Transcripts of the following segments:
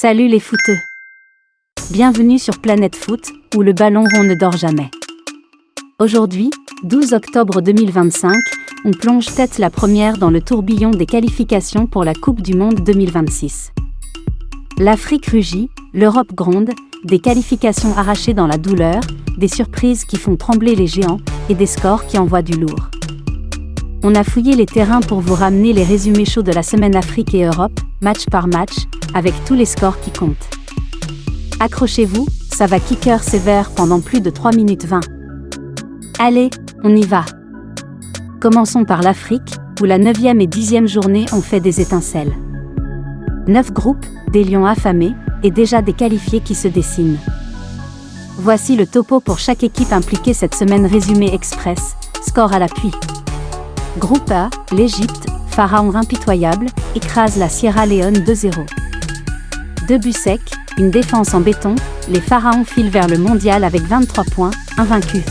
Salut les footeux! Bienvenue sur Planète Foot, où le ballon rond ne dort jamais. Aujourd'hui, 12 octobre 2025, on plonge tête la première dans le tourbillon des qualifications pour la Coupe du Monde 2026. L'Afrique rugit, l'Europe gronde, des qualifications arrachées dans la douleur, des surprises qui font trembler les géants, et des scores qui envoient du lourd. On a fouillé les terrains pour vous ramener les résumés chauds de la semaine Afrique et Europe, match par match, avec tous les scores qui comptent. Accrochez-vous, ça va kicker sévère pendant plus de 3 minutes 20. Allez, on y va! Commençons par l'Afrique, où la 9e et 10e journée ont fait des étincelles. 9 groupes, des lions affamés, et déjà des qualifiés qui se dessinent. Voici le topo pour chaque équipe impliquée cette semaine résumé express, score à l'appui. Groupe A, l'Égypte, pharaon impitoyable, écrase la Sierra Leone 2-0. 2 buts secs, une défense en béton, les pharaons filent vers le mondial avec 23 points, invaincus.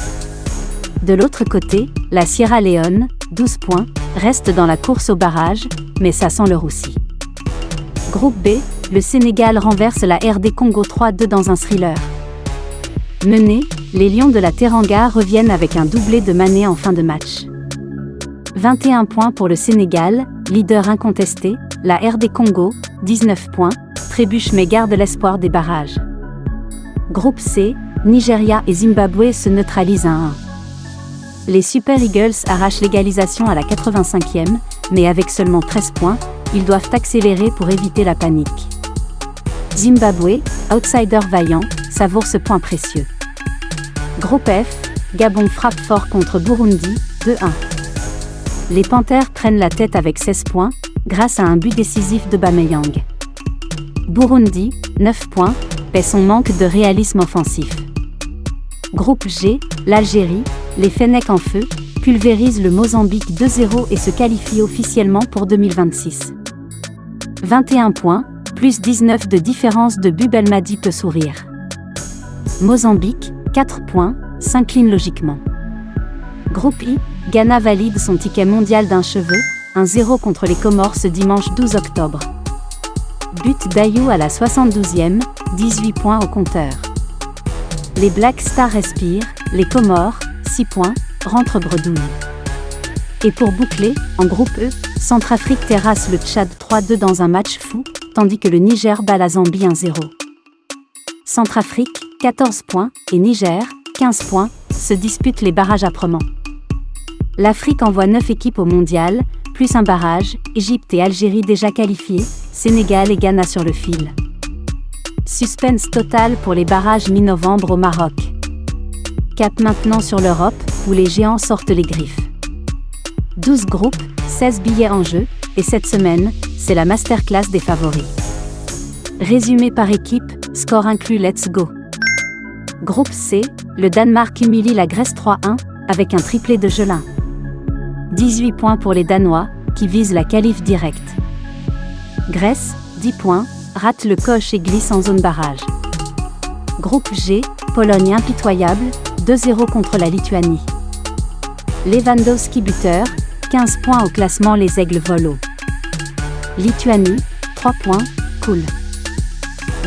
De l'autre côté, la Sierra Leone, 12 points, reste dans la course au barrage, mais ça sent le roussi. Groupe B, le Sénégal renverse la RD Congo 3-2 dans un thriller. Menés, les Lions de la Teranga reviennent avec un doublé de Mané en fin de match. 21 points pour le Sénégal, leader incontesté, la RD Congo, 19 points, trébuche mais garde l'espoir des barrages. Groupe C, Nigeria et Zimbabwe se neutralisent 1-1. Les Super Eagles arrachent l'égalisation à la 85e, mais avec seulement 13 points, ils doivent accélérer pour éviter la panique. Zimbabwe, outsider vaillant, savoure ce point précieux. Groupe F, Gabon frappe fort contre Burundi, 2-1. Les Panthères prennent la tête avec 16 points, grâce à un but décisif de Bameyang. Burundi, 9 points, paie son manque de réalisme offensif. Groupe G, l'Algérie, les Fennecs en feu, pulvérisent le Mozambique 2-0 et se qualifient officiellement pour 2026. 21 points, plus 19 de différence de but. Belmadi peut sourire. Mozambique, 4 points, s'incline logiquement. Groupe I, Ghana valide son ticket mondial d'un cheveu, 1-0 contre les Comores ce dimanche 12 octobre. But d'Ayou à la 72e, 18 points au compteur. Les Black Stars respirent, les Comores, 6 points, rentrent bredouille. Et pour boucler, en groupe E, Centrafrique terrasse le Tchad 3-2 dans un match fou, tandis que le Niger bat la Zambie 1-0. Centrafrique, 14 points, et Niger, 15 points, se disputent les barrages âprement. L'Afrique envoie 9 équipes au mondial, plus un barrage, Égypte et Algérie déjà qualifiées, Sénégal et Ghana sur le fil. Suspense total pour les barrages mi-novembre au Maroc. Cap maintenant sur l'Europe, où les géants sortent les griffes. 12 groupes, 16 billets en jeu, et cette semaine, c'est la masterclass des favoris. Résumé par équipe, score inclus, let's go. Groupe C, le Danemark humilie la Grèce 3-1, avec un triplé de Gelin. 18 points pour les Danois, qui visent la qualif directe. Grèce, 10 points, rate le coche et glisse en zone barrage. Groupe G, Pologne impitoyable, 2-0 contre la Lituanie. Lewandowski buteur, 15 points au classement, les Aigles volent haut. Lituanie, 3 points, cool.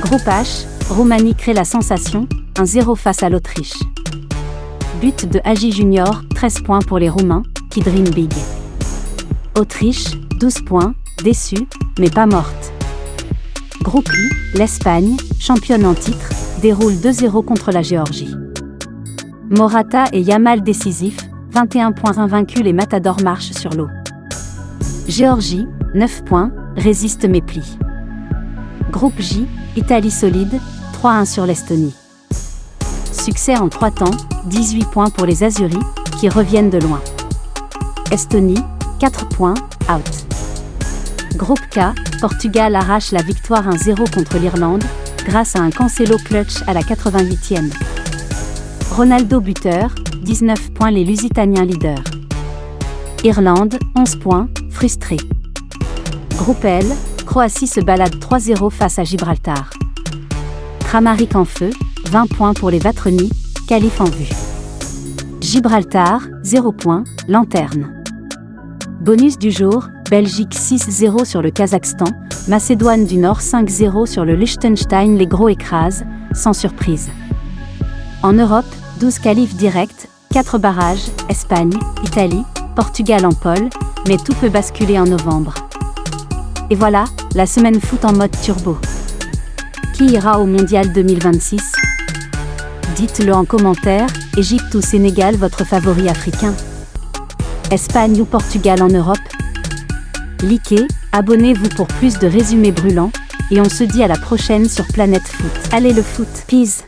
Groupe H, Roumanie crée la sensation, 1-0 face à l'Autriche. But de Hagi Junior, 13 points pour les Roumains, qui dream big. Autriche, 12 points, déçue, mais pas morte. Groupe I, l'Espagne, championne en titre, déroule 2-0 contre la Géorgie. Morata et Yamal décisifs, 21 points invaincus, les Matadors marchent sur l'eau. Géorgie, 9 points, résiste mais plie. Groupe J, Italie solide, 3-1 sur l'Estonie. Succès en 3 temps, 18 points pour les Azuris, qui reviennent de loin. Estonie, 4 points, out. Groupe K, Portugal arrache la victoire 1-0 contre l'Irlande, grâce à un Cancelo clutch à la 88e. Ronaldo buteur, 19 points, les Lusitaniens leaders. Irlande, 11 points, frustré. Groupe L, Croatie se balade 3-0 face à Gibraltar. Kramaric en feu, 20 points pour les Vatreni, qualif en vue. Gibraltar, 0 points, lanterne. Bonus du jour, Belgique 6-0 sur le Kazakhstan, Macédoine du Nord 5-0 sur le Liechtenstein, les gros écrasent, sans surprise. En Europe, 12 qualifs directs, 4 barrages, Espagne, Italie, Portugal en pole, mais tout peut basculer en novembre. Et voilà, la semaine foot en mode turbo. Qui ira au Mondial 2026 ? Dites-le en commentaire, Égypte ou Sénégal votre favori africain ? Espagne ou Portugal en Europe ? Likez, abonnez-vous pour plus de résumés brûlants, et on se dit à la prochaine sur Planète Foot. Allez le foot, peace.